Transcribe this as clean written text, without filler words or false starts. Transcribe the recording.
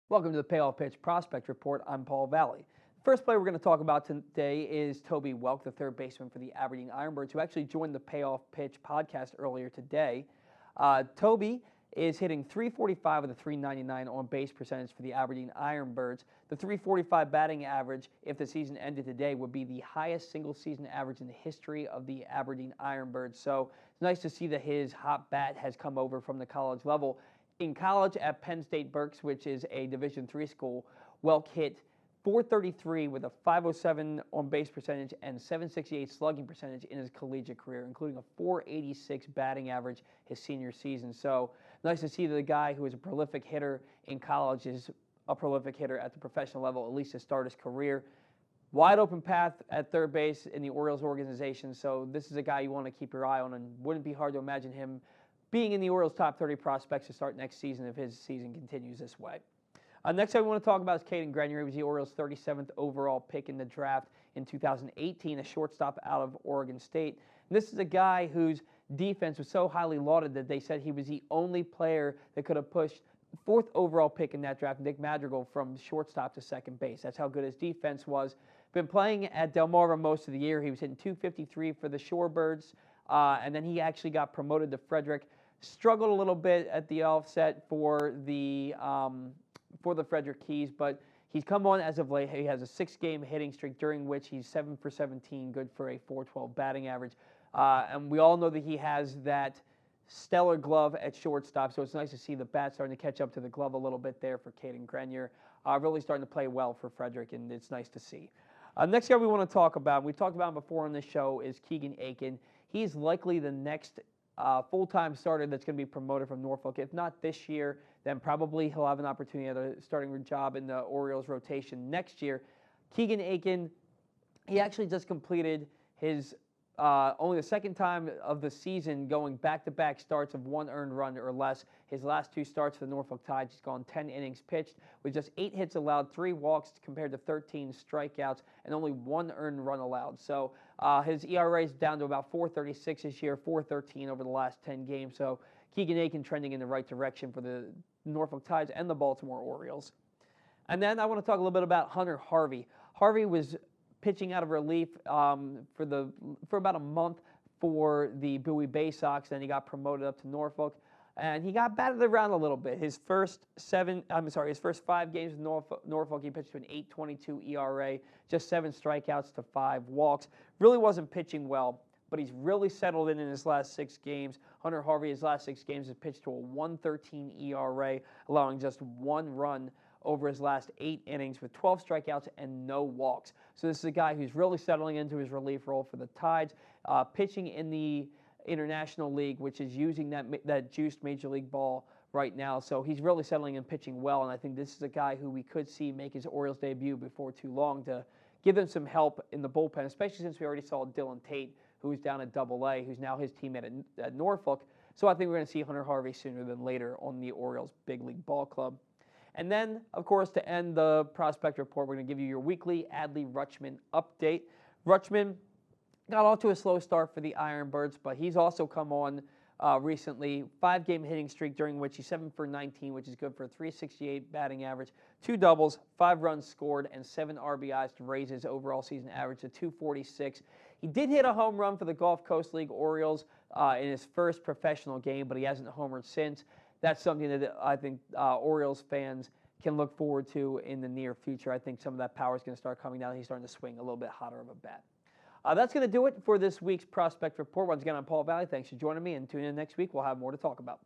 Welcome to the Payoff Pitch Prospect Report. I'm Paul Valley. The first player we're going to talk about today is Toby Wealth, the third baseman for the Aberdeen IronBirds, who actually joined the Payoff Pitch podcast earlier today. Toby is hitting .345 with a .399 on-base percentage for the Aberdeen IronBirds. The .345 batting average, if the season ended today, would be the highest single-season average in the history of the Aberdeen IronBirds. So it's nice to see that his hot bat has come over from the college level. In college at Penn State Berks, which is a Division III school, Welk hit .433 with a .507 on-base percentage and .768 slugging percentage in his collegiate career, including a .486 batting average his senior season. So nice to see that the guy who is a prolific hitter in college is a prolific hitter at the professional level, at least to start his career. Wide open path at third base in the Orioles organization, so this is a guy you want to keep your eye on, and wouldn't be hard to imagine him being in the Orioles' top 30 prospects to start next season if his season continues this way. Next thing we want to talk about is Kaden. He was the Orioles' 37th overall pick in the draft in 2018, a shortstop out of Oregon State. And this is a guy whose defense was so highly lauded that they said he was the only player that could have pushed the fourth overall pick in that draft, Nick Madrigal, from shortstop to second base. That's how good his defense was. Been playing at Delmarva most of the year. He was hitting .253 for the Shorebirds, and then he actually got promoted to Frederick. Struggled a little bit at the offset for the Frederick Keys, but he's come on as of late. He has a 6-game hitting streak during which he's 7 for 17, good for a .412 batting average. And we all know that he has that stellar glove at shortstop, so it's nice to see the bat starting to catch up to the glove a little bit there for Keegan Akin. Really starting to play well for Frederick, and it's nice to see. Next guy we want to talk about, we've talked about him before on this show, is Keegan Akin. He's likely the next full-time starter that's going to be promoted from Norfolk. If not this year, then probably he'll have an opportunity at a starting job in the Orioles rotation next year. Keegan Akin, he actually just completed his only the second time of the season going back-to-back starts of 1 earned run or less. His last 2 starts for the Norfolk Tides, he's gone 10 innings pitched with just 8 hits allowed, 3 walks compared to 13 strikeouts, and only 1 earned run allowed. So his ERA is down to about .436 this year, .413 over the last 10 games. So Keegan Akin trending in the right direction for the Norfolk Tides and the Baltimore Orioles. And then I want to talk a little bit about Hunter Harvey. Harvey was pitching out of relief for about a month for the Bowie Bay Sox. Then he got promoted up to Norfolk, and he got batted around a little bit. His first 5 games with Norfolk, he pitched to an .822 ERA, just 7 strikeouts to 5 walks. Really wasn't pitching well, but he's really settled in his last 6 games. Hunter Harvey, his last 6 games, has pitched to a .113 ERA, allowing just 1 run over his last 8 innings with 12 strikeouts and no walks. So this is a guy who's really settling into his relief role for the Tides, pitching in the International League, which is using that juiced Major League ball right now. So he's really settling and pitching well, and I think this is a guy who we could see make his Orioles debut before too long to give them some help in the bullpen, especially since we already saw Dylan Tate, who's down at AA, who's now his teammate at Norfolk. So I think we're going to see Hunter Harvey sooner than later on the Orioles big league ball club. And then, of course, to end the prospect report, we're going to give you your weekly Adly Richmond update. Richmond got off to a slow start for the IronBirds, but he's also come on recently. 5-game hitting streak during which he's 7 for 19, which is good for a .368 batting average, 2 doubles, 5 runs scored, and 7 RBIs to raise his overall season average to .246. He did hit a home run for the Gulf Coast League Orioles in his first professional game, but he hasn't homered since. That's something that I think Orioles fans can look forward to in the near future. I think some of that power is going to start coming down. He's starting to swing a little bit hotter of a bat. That's going to do it for this week's Prospect Report. Once again, I'm Paul Valley. Thanks for joining me, and tune in next week. We'll have more to talk about.